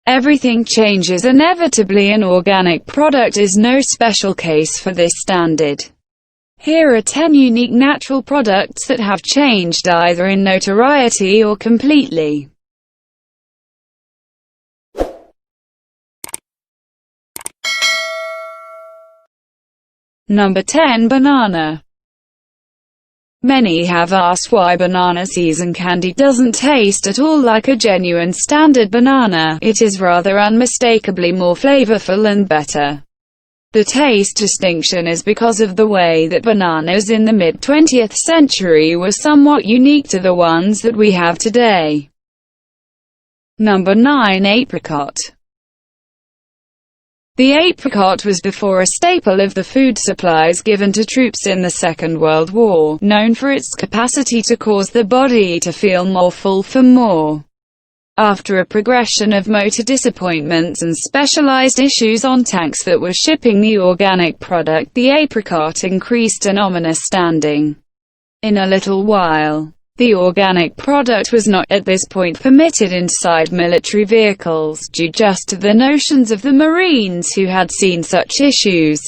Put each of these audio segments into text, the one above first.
Everything changes inevitably. An organic product is no special case for this standard. Here are 10 unique natural products that have changed either in notoriety or completely. Number 10. Banana. Many have asked why banana season candy doesn't taste at all like a genuine standard banana. It is rather unmistakably more flavorful and better. The taste distinction is because of the way that bananas in the mid-20th century were somewhat unique to the ones that we have today. Number 9. Apricot. The apricot was before a staple of the food supplies given to troops in the Second World War, known for its capacity to cause the body to feel more full for more. After a progression of motor disappointments and specialized issues on tanks that were shipping the organic product, the apricot increased an ominous standing. In a little while, the organic product was not at this point permitted inside military vehicles, due just to the notions of the Marines who had seen such issues.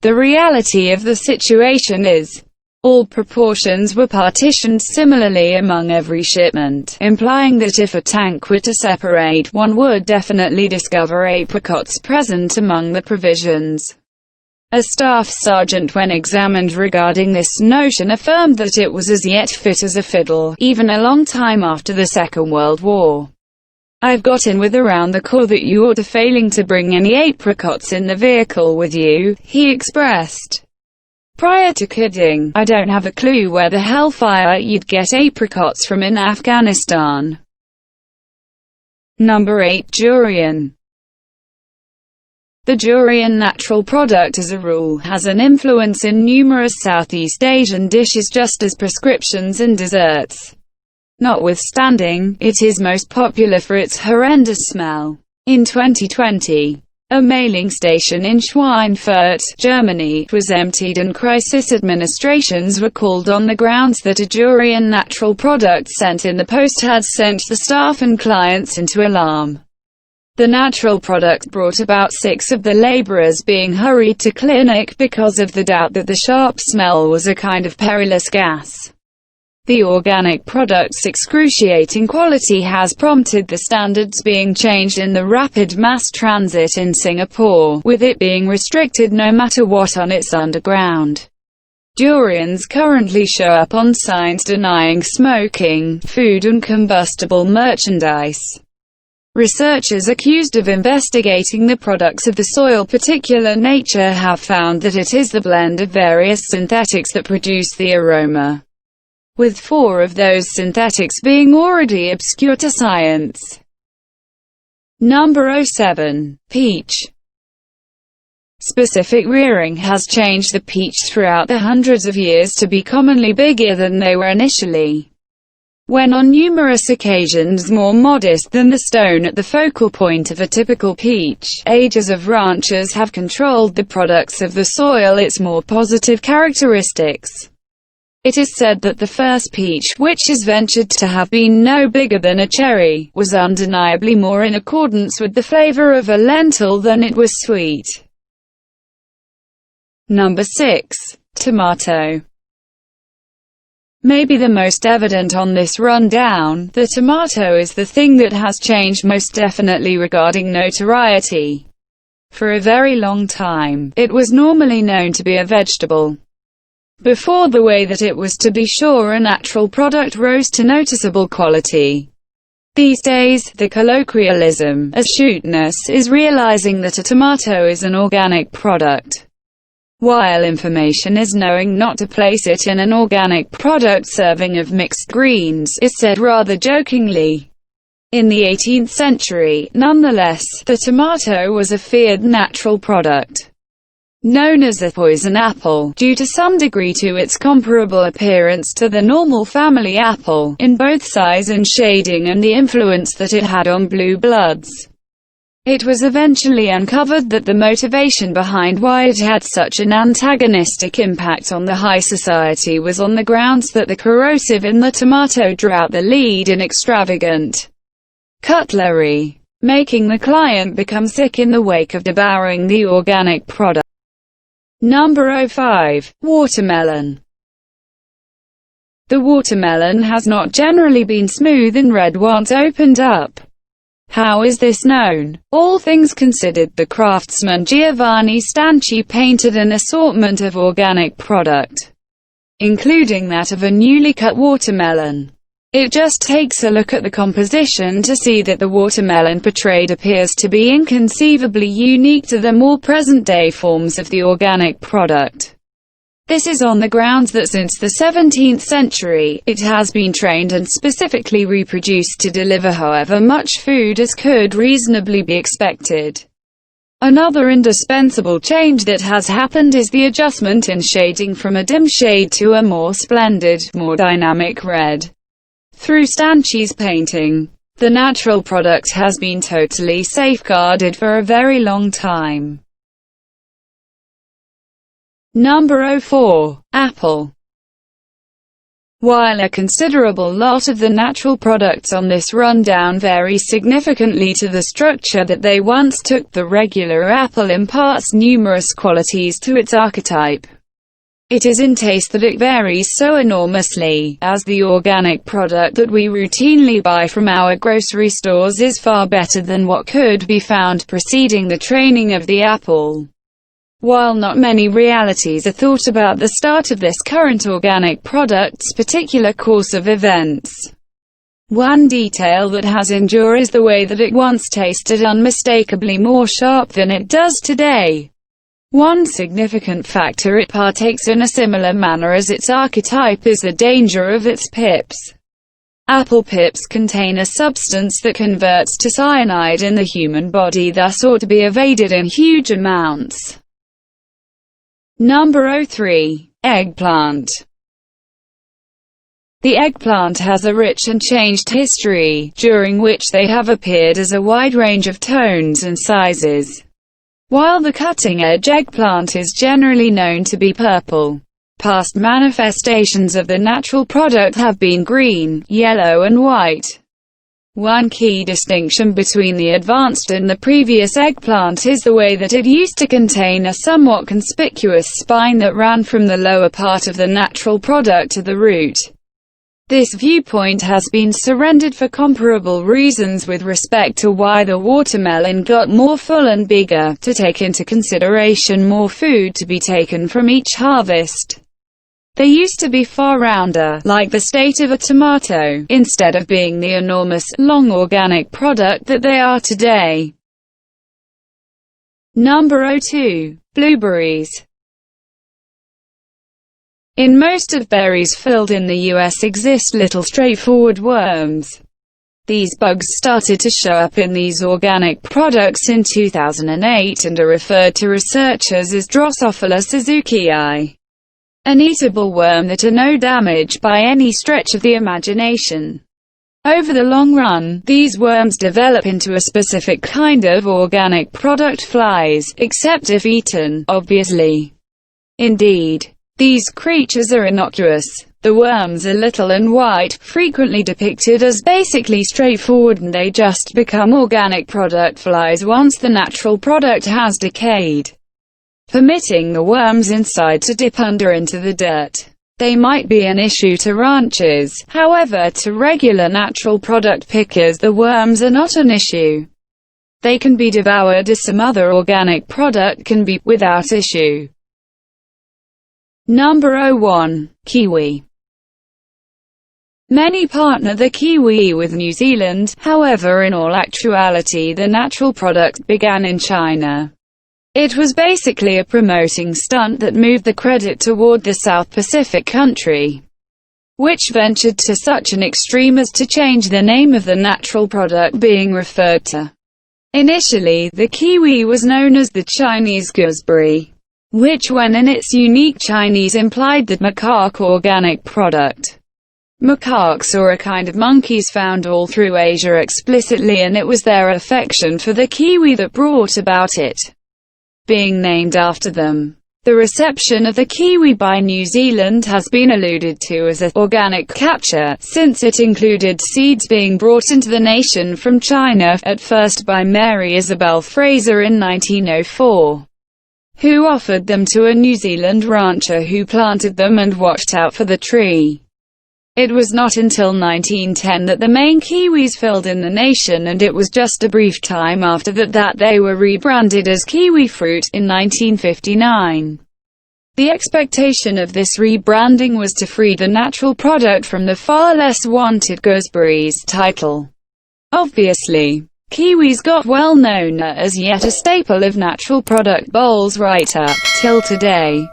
The reality of the situation is, all proportions were partitioned similarly among every shipment, implying that if a tank were to separate, one would definitely discover apricots present among the provisions. A staff sergeant, when examined regarding this notion, affirmed that it was as yet fit as a fiddle, even a long time after the Second World War. "I've got in with around the core that you ought to failing to bring any apricots in the vehicle with you," he expressed. Prior to kidding, "I don't have a clue where the hellfire you'd get apricots from in Afghanistan." Number 8. Durian. The durian natural product as a rule has an influence in numerous Southeast Asian dishes just as prescriptions in desserts. Notwithstanding, it is most popular for its horrendous smell. In 2020, a mailing station in Schweinfurt, Germany, was emptied and crisis administrations were called on the grounds that a durian natural product sent in the post had sent the staff and clients into alarm. The natural product brought about 6 of the laborers being hurried to clinic because of the doubt that the sharp smell was a kind of perilous gas. The organic product's excruciating quality has prompted the standards being changed in the rapid mass transit in Singapore, with it being restricted no matter what on its underground. Durians currently show up on signs denying smoking, food and combustible merchandise. Researchers accused of investigating the products of the soil particular nature have found that it is the blend of various synthetics that produce the aroma, with 4 of those synthetics being already obscure to science. Number 07. Peach. Specific rearing has changed the peach throughout the hundreds of years to be commonly bigger than they were initially. When on numerous occasions more modest than the stone at the focal point of a typical peach, ages of ranchers have controlled the products of the soil its more positive characteristics. It is said that the first peach, which is ventured to have been no bigger than a cherry, was undeniably more in accordance with the flavor of a lentil than it was sweet. Number 6. Tomato. Maybe the most evident on this rundown, the tomato is the thing that has changed most definitely regarding notoriety. For a very long time, it was normally known to be a vegetable. Before the way that it was, to be sure, a natural product rose to noticeable quality. These days, the colloquialism, astuteness, is realizing that a tomato is an organic product, while information is knowing not to place it in an organic product serving of mixed greens, is said rather jokingly. In the 18th century, nonetheless, the tomato was a feared natural product, known as the poison apple, due to some degree to its comparable appearance to the normal family apple, in both size and shading, and the influence that it had on blue bloods. It was eventually uncovered that the motivation behind why it had such an antagonistic impact on the high society was on the grounds that the corrosive in the tomato drew out the lead in extravagant cutlery. making the client become sick in the wake of devouring the organic product. Number 05. Watermelon. The watermelon has not generally been smooth and red once opened up. How is this known? All things considered, the craftsman Giovanni Stanchi painted an assortment of organic product, including that of a newly cut watermelon. It just takes a look at the composition to see that the watermelon portrayed appears to be inconceivably unique to the more present-day forms of the organic product. This is on the grounds that since the 17th century, it has been trained and specifically reproduced to deliver however much food as could reasonably be expected. Another indispensable change that has happened is the adjustment in shading from a dim shade to a more splendid, more dynamic red. Through Stanchi's painting, the natural product has been totally safeguarded for a very long time. Number 04. Apple. While a considerable lot of the natural products on this rundown vary significantly to the structure that they once took, the regular apple imparts numerous qualities to its archetype. It is in taste that it varies so enormously, as the organic product that we routinely buy from our grocery stores is far better than what could be found preceding the training of the apple. While not many realities are thought about the start of this current organic product's particular course of events, one detail that has endured is the way that it once tasted unmistakably more sharp than it does today. One significant factor it partakes in a similar manner as its archetype is the danger of its pips. Apple pips contain a substance that converts to cyanide in the human body, thus ought to be evaded in huge amounts. Number 03. Eggplant. The eggplant has a rich and changed history, during which they have appeared as a wide range of tones and sizes. While the cutting-edge eggplant is generally known to be purple, past manifestations of the natural product have been green, yellow and white. One key distinction between the advanced and the previous eggplant is the way that it used to contain a somewhat conspicuous spine that ran from the lower part of the natural product to the root. This viewpoint has been surrendered for comparable reasons with respect to why the watermelon got more full and bigger, to take into consideration more food to be taken from each harvest. They used to be far rounder, like the state of a tomato, instead of being the enormous, long organic product that they are today. Number 02. Blueberries. In most of berries filled in the US exist little straightforward worms. These bugs started to show up in these organic products in 2008 and are referred to researchers as Drosophila suzuki'i. An eatable worm that are no damage by any stretch of the imagination. Over the long run, these worms develop into a specific kind of organic product, flies, except if eaten, obviously. Indeed, these creatures are innocuous. The worms are little and white, frequently depicted as basically straightforward, and they just become organic product flies once the natural product has decayed, permitting the worms inside to dip under into the dirt. They might be an issue to ranchers, however, to regular natural product pickers the worms are not an issue. They can be devoured as some other organic product can be, without issue. Number 01. Kiwi. Many partner the kiwi with New Zealand, however in all actuality the natural product began in China. It was basically a promoting stunt that moved the credit toward the South Pacific country, which ventured to such an extreme as to change the name of the natural product being referred to. Initially, the kiwi was known as the Chinese gooseberry, which when in its unique Chinese implied the macaque organic product. Macaques are a kind of monkeys found all through Asia explicitly, and it was their affection for the kiwi that brought about it being named after them. The reception of the kiwi by New Zealand has been alluded to as an organic capture, since it included seeds being brought into the nation from China, at first by Mary Isabel Fraser in 1904, who offered them to a New Zealand rancher who planted them and watched out for the tree. It was not until 1910 that the main kiwis filled in the nation, and it was just a brief time after that they were rebranded as kiwi fruit, in 1959. The expectation of this rebranding was to free the natural product from the far less wanted gooseberries title. Obviously, kiwis got well known as yet a staple of natural product bowls right up till today.